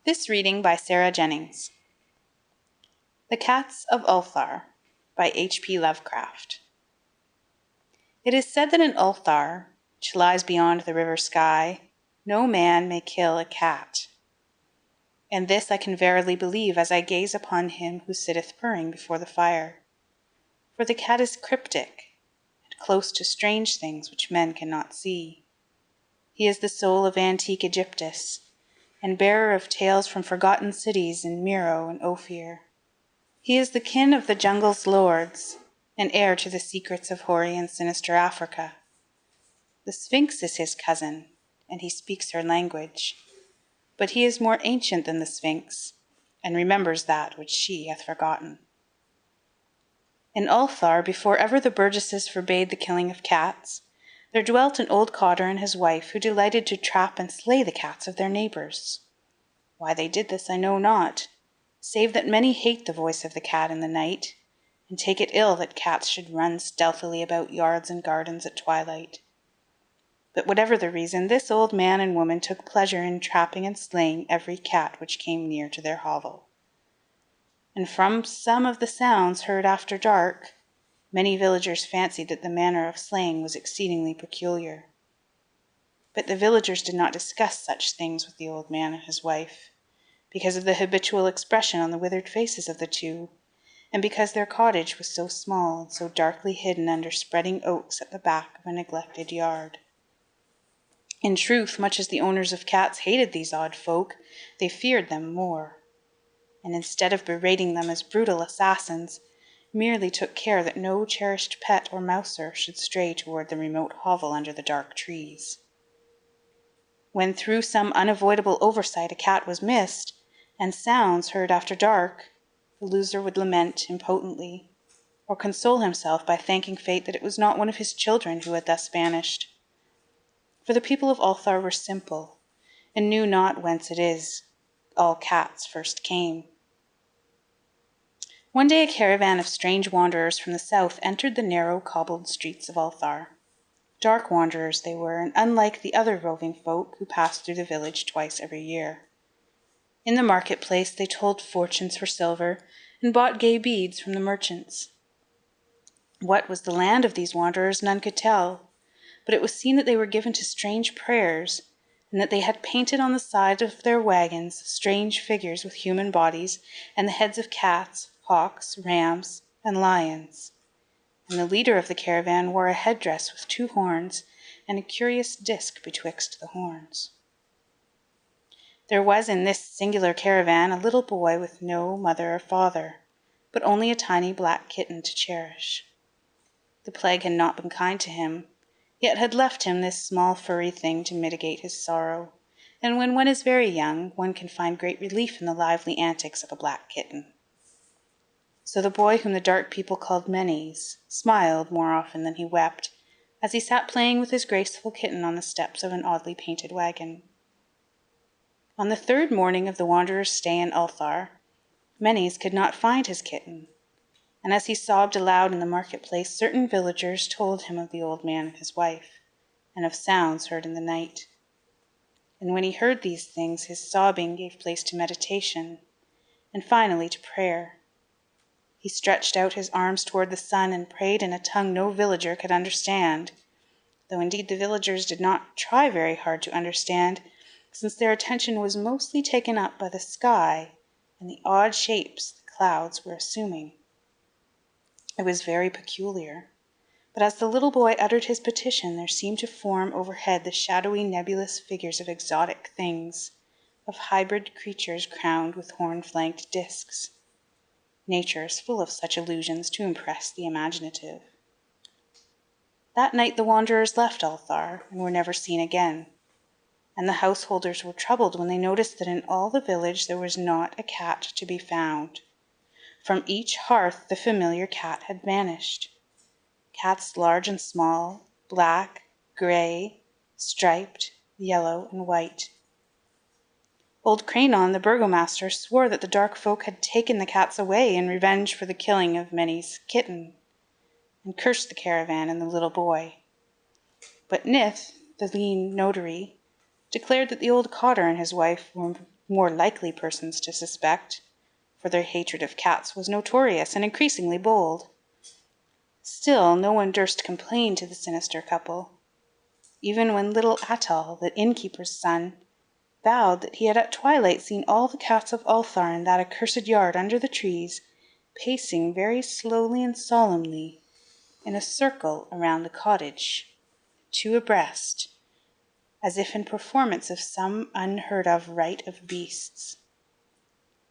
This reading by Sarah Jennings. The Cats of Ulthar by H.P. Lovecraft. It is said that in Ulthar, which lies beyond the river Skye, no man may kill a cat. And this I can verily believe as I gaze upon him who sitteth purring before the fire. For the cat is cryptic, and close to strange things which men cannot see. He is the soul of antique Egyptus, and bearer of tales from forgotten cities in Meroe and Ophir. He is the kin of the jungle's lords, and heir to the secrets of hoary and sinister Africa. The Sphinx is his cousin, and he speaks her language. But he is more ancient than the Sphinx, and remembers that which she hath forgotten. In Ulthar, before ever the burgesses forbade the killing of cats, there dwelt an old cotter and his wife who delighted to trap and slay the cats of their neighbours. Why they did this I know not, save that many hate the voice of the cat in the night, and take it ill that cats should run stealthily about yards and gardens at twilight. But whatever the reason, this old man and woman took pleasure in trapping and slaying every cat which came near to their hovel. And from some of the sounds heard after dark, many villagers fancied that the manner of slaying was exceedingly peculiar. But the villagers did not discuss such things with the old man and his wife, because of the habitual expression on the withered faces of the two, and because their cottage was so small and so darkly hidden under spreading oaks at the back of a neglected yard. In truth, much as the owners of cats hated these odd folk, they feared them more, and instead of berating them as brutal assassins, merely took care that no cherished pet or mouser should stray toward the remote hovel under the dark trees. When through some unavoidable oversight a cat was missed, and sounds heard after dark, the loser would lament impotently, or console himself by thanking fate that it was not one of his children who had thus vanished. For the people of Ulthar were simple, and knew not whence it is all cats first came. One day a caravan of strange wanderers from the south entered the narrow cobbled streets of Ulthar. Dark wanderers they were, and unlike the other roving folk who passed through the village twice every year. In the market-place they told fortunes for silver, and bought gay beads from the merchants. What was the land of these wanderers none could tell, but it was seen that they were given to strange prayers, and that they had painted on the side of their wagons strange figures with human bodies and the heads of cats, hawks, rams, and lions. And the leader of the caravan wore a headdress with 2 horns and a curious disc betwixt the horns. There was in this singular caravan a little boy with no mother or father, but only a tiny black kitten to cherish. The plague had not been kind to him, yet had left him this small furry thing to mitigate his sorrow, and when one is very young, one can find great relief in the lively antics of a black kitten. So the boy whom the dark people called Menes smiled more often than he wept, as he sat playing with his graceful kitten on the steps of an oddly painted wagon. On the 3rd morning of the wanderer's stay in Ulthar, Menes could not find his kitten, and as he sobbed aloud in the market-place, certain villagers told him of the old man and his wife, and of sounds heard in the night. And when he heard these things, his sobbing gave place to meditation, and finally to prayer. He stretched out his arms toward the sun and prayed in a tongue no villager could understand, though indeed the villagers did not try very hard to understand, since their attention was mostly taken up by the sky and the odd shapes the clouds were assuming. It was very peculiar, but as the little boy uttered his petition, there seemed to form overhead the shadowy nebulous figures of exotic things, of hybrid creatures crowned with horn-flanked discs. Nature is full of such illusions to impress the imaginative. That night the wanderers left Ulthar and were never seen again, and the householders were troubled when they noticed that in all the village there was not a cat to be found. From each hearth the familiar cat had vanished. Cats large and small, black, grey, striped, yellow, and white. Old Cranon, the burgomaster, swore that the dark folk had taken the cats away in revenge for the killing of Menes' kitten, and cursed the caravan and the little boy. But Nith, the lean notary, declared that the old cotter and his wife were more likely persons to suspect, for their hatred of cats was notorious and increasingly bold. Still, no one durst complain to the sinister couple, even when little Athol, the innkeeper's son, vowed that he had at twilight seen all the cats of Ulthar in that accursed yard under the trees, pacing very slowly and solemnly in a circle around the cottage, two abreast, as if in performance of some unheard-of rite of beasts.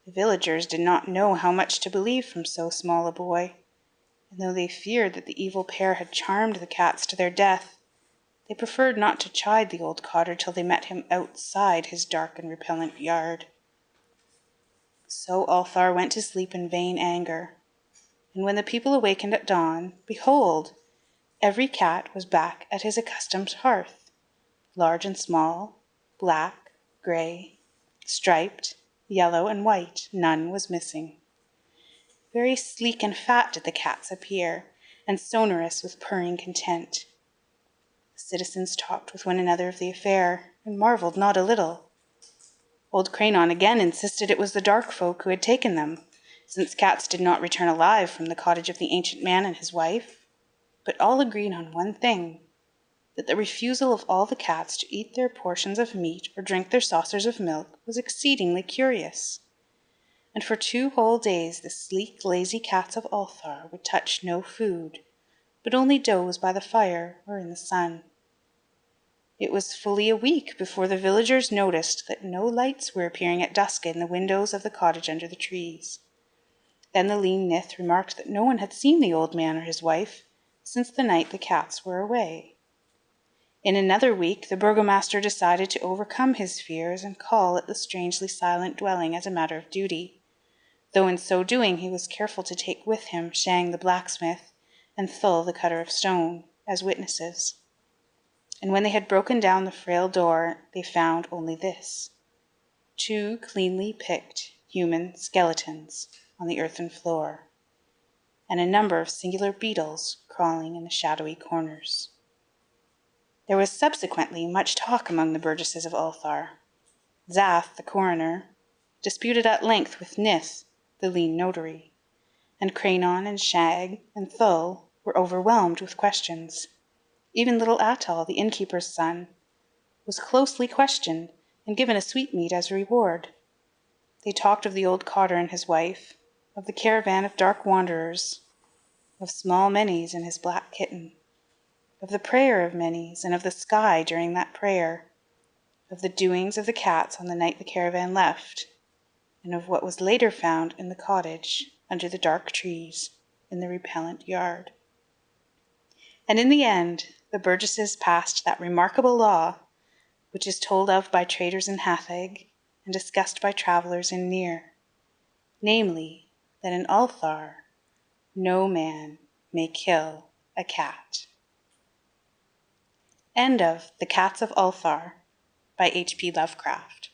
The villagers did not know how much to believe from so small a boy, and though they feared that the evil pair had charmed the cats to their death, they preferred not to chide the old cotter till they met him outside his dark and repellent yard. So Ulthar went to sleep in vain anger, and when the people awakened at dawn, behold, every cat was back at his accustomed hearth, large and small, black, grey, striped, yellow, and white, none was missing. Very sleek and fat did the cats appear, and sonorous with purring content. The citizens talked with one another of the affair, and marvelled not a little. Old Cranon again insisted it was the dark folk who had taken them, since cats did not return alive from the cottage of the ancient man and his wife. But all agreed on one thing, that the refusal of all the cats to eat their portions of meat or drink their saucers of milk was exceedingly curious. And for 2 whole days the sleek, lazy cats of Ulthar would touch no food, but only doze by the fire or in the sun. It was fully a week before the villagers noticed that no lights were appearing at dusk in the windows of the cottage under the trees. Then the lean Nith remarked that no one had seen the old man or his wife since the night the cats were away. In another week the burgomaster decided to overcome his fears and call at the strangely silent dwelling as a matter of duty, though in so doing he was careful to take with him Shang the blacksmith and Thull the cutter of stone as witnesses. And when they had broken down the frail door, they found only this: 2 cleanly picked human skeletons on the earthen floor, and a number of singular beetles crawling in the shadowy corners. There was subsequently much talk among the burgesses of Ulthar. Zath, the coroner, disputed at length with Nith, the lean notary, and Cranon and Shag and Thull were overwhelmed with questions. Even little Athol, the innkeeper's son, was closely questioned and given a sweetmeat as a reward. They talked of the old cotter and his wife, of the caravan of dark wanderers, of small Mennies and his black kitten, of the prayer of Mennies and of the sky during that prayer, of the doings of the cats on the night the caravan left, and of what was later found in the cottage under the dark trees in the repellent yard. And in the end, the burgesses passed that remarkable law, which is told of by traders in Hatheg and discussed by travellers in Nir, namely, that in Ulthar no man may kill a cat. End of The Cats of Ulthar by H.P. Lovecraft.